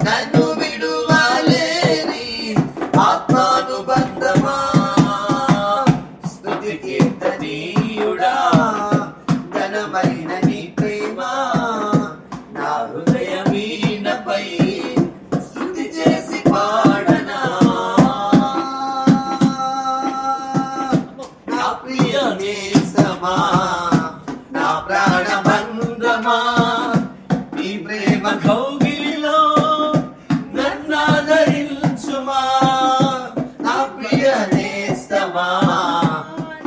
నన్ను విడువలేని ఆత్మానుబంధమా, స్తుతి కీర్తనీయుడా, ఘనమైన నీ ప్రేమ నా హృదయ వీణపై స్తుతి చేసి పాడనా. నా ప్రియ నేస్తమా, నా ప్రాణబంధమా, నీ ప్రేమ కౌగిలిలో నన్నాదరించుమా. నా ప్రియ నేస్తమా,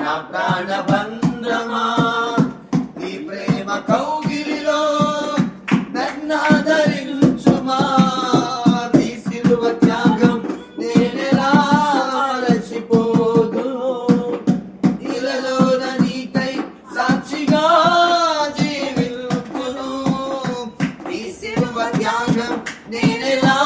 నా ప్రాణబంధమా, నీ ప్రేమ కౌగిలిలో నన్నాదరించుమా. నీ సిలువ త్యాగం నేనెలా మరచిపోదు, ఇలలోన నీకై సాక్షిగా జీవించును. నీ సిలువ త్యాగం నేనెలా